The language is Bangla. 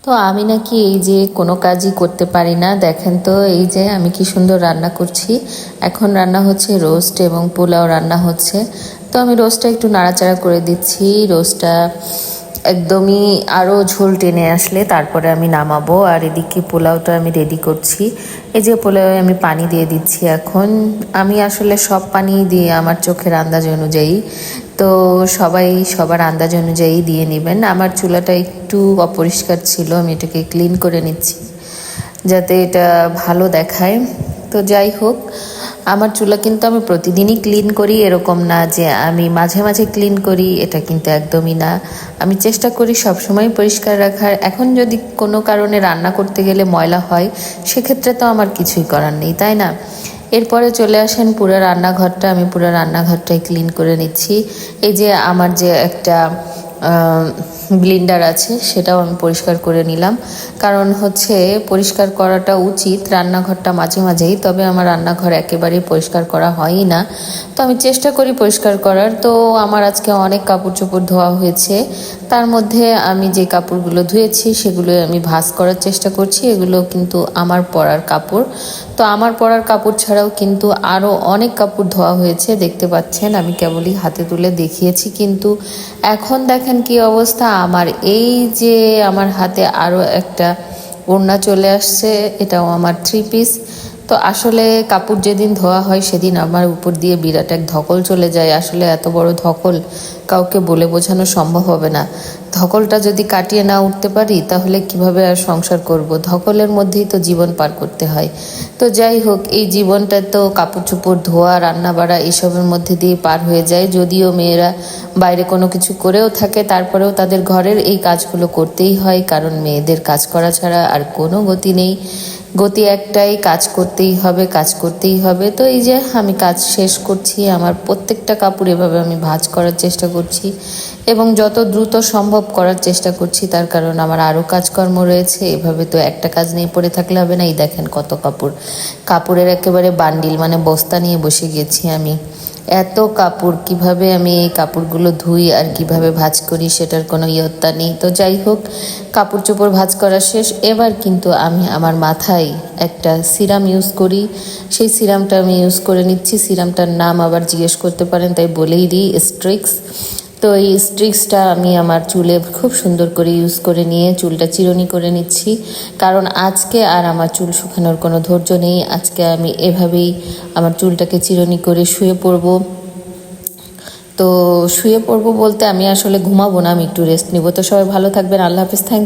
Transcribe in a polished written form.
তো আমি নাকি এই যে কোনো কাজই করতে পারি না। দেখেন তো এই যে আমি কি সুন্দর রান্না করছি। এখন রান্না হচ্ছে রোস্ট এবং পোলাও রান্না হচ্ছে। তো আমি রোস্টটা একটু নাড়াচাড়া করে দিচ্ছি। রোস্টটা একদমই আরও ঝোল টেনে আসলে তারপরে আমি নামাবো। আর এদিকে পোলাওটা আমি রেডি করছি। এই যে পোলাও আমি পানি দিয়ে দিচ্ছি। এখন আমি আসলে সব পানি দিয়ে আমার চোখের আন্দাজ অনুযায়ী, তো সবাই সবার আন্দাজ অনুযায়ী দিয়ে নেবেন। আমার চুলাটা একটু অপরিষ্কার ছিল, আমি এটাকে ক্লিন করে নিচ্ছি যাতে এটা ভালো দেখায়। তো যাই হোক, আমার চুলা কিন্তু আমি প্রতিদিনই ক্লিন করি এরকম না যে আমি মাঝে মাঝে ক্লিন করি, এটা কিন্তু একদমই না। আমি চেষ্টা করি সবসময় পরিষ্কার রাখার। এখন যদি কোনো কারণে রান্না করতে গেলে ময়লা হয়, সেক্ষেত্রে তো আমার কিছুই করার নেই, তাই না? এরপরে চলে আসেন পুরো রান্নাঘরটা, আমি পুরো রান্নাঘরটাই ক্লিন করে নিচ্ছি। এই যে আমার যে একটা ব্লেন্ডার আছে সেটাও আমি পরিষ্কার করে নিলাম, কারণ হচ্ছে পরিষ্কার করাটা উচিত রান্নাঘরটা মাঝে মাঝেই। তবে আমার রান্নাঘর একেবারেই পরিষ্কার করা হয়ই না, তো আমি চেষ্টা করি পরিষ্কার করার। তো আমার আজকে অনেক কাপড় চোপড় ধোয়া হয়েছে, তার মধ্যে আমি যে কাপড়গুলো ধুয়েছি সেগুলো আমি ভাঁজ করার চেষ্টা করছি। এগুলো কিন্তু আমার পরার কাপড়। তো আমার পরার কাপড় ছাড়াও কিন্তু আরও অনেক কাপড় ধোয়া হয়েছে, দেখতে পাচ্ছেন। আমি কেবলই হাতে তুলে দেখিয়েছি, কিন্তু এখন দেখেন কি অবস্থা। আমার এই যে আমার হাতে আরও একটা ওড়না চলে আসছে, এটাও আমার 3 পিস। তো আসলে কাপড় যেদিন ধোয়া হয় সেদিন আমার উপর দিয়ে বিরাট এক ধকল চলে যায়। আসলে এত বড় ধকল কাউকে বলে বোঝানো সম্ভব হবে না। ধকলটা যদি কাটিয়ে না উঠতে পারি তাহলে কিভাবে আর সংসার করব? ধকলের মধ্যেই তো জীবন পার করতে হয়। তো যাই হোক, এই জীবনটা তো কাপড় চোপড় ধোয়া, রান্না বাড়া এসবের মধ্যে দিয়ে পার হয়ে যায়। যদিও মেয়েরা বাইরে কোনো কিছু করেও থাকে, তারপরেও তাদের ঘরের এই কাজগুলো করতেই হয়, কারণ মেয়েদের কাজ করা ছাড়া আর কোনো গতি নেই। গতি একটাই, কাজ করতেই হবে, কাজ করতেই হবে। তো এই যে আমি কাজ শেষ করছি, আমার প্রত্যেকটা কাপড় এভাবে আমি ভাঁজ করার চেষ্টা করছি এবং যত দ্রুত সম্ভব করার চেষ্টা করছি, তার কারণ আমার আরও কাজকর্ম রয়েছে। এভাবে তো একটা কাজ নিয়ে পড়ে থাকলে হবে না। এই দেখেন কত কাপড়, কাপড়ের একেবারে বান্ডিল, মানে বস্তা নিয়ে বসে গেছি আমি। এত কাপড়, কিভাবে আমি এই কাপড়গুলো ধুই আর কিভাবে ভাঁজ করি সেটার কোনো ইয়ত্তা নেই। তো যাই হোক, কাপড় চোপড় ভাঁজ করা শেষ। এবার কিন্তু আমি আমার মাথায় একটা সিরাম ইউজ করি, সেই সিরামটা আমি ইউজ করে নিচ্ছি। সিরামটার নাম আবার জিজ্ঞেস করতে পারেন, তাই বলেই দিই, স্ট্রিক্স। তো এই স্ট্রিক্সটা আমি আমার চুলে খুব সুন্দর করে ইউজ করে নিয়ে চুলটা চিরুনি করে নিচ্ছি, কারণ আজকে আর আমার চুল শুকানোর কোনো ধৈর্য নেই। আজকে আমি এভাবেই আমার চুলটাকে চিরুনি করে শুয়ে পড়ব। তো শুয়ে পড়বো বলতে আমি আসলে ঘুমাবো না, আমি একটু রেস্ট নিব। তো সবাই ভালো থাকবেন, আল্লাহ হাফিজ, থ্যাংক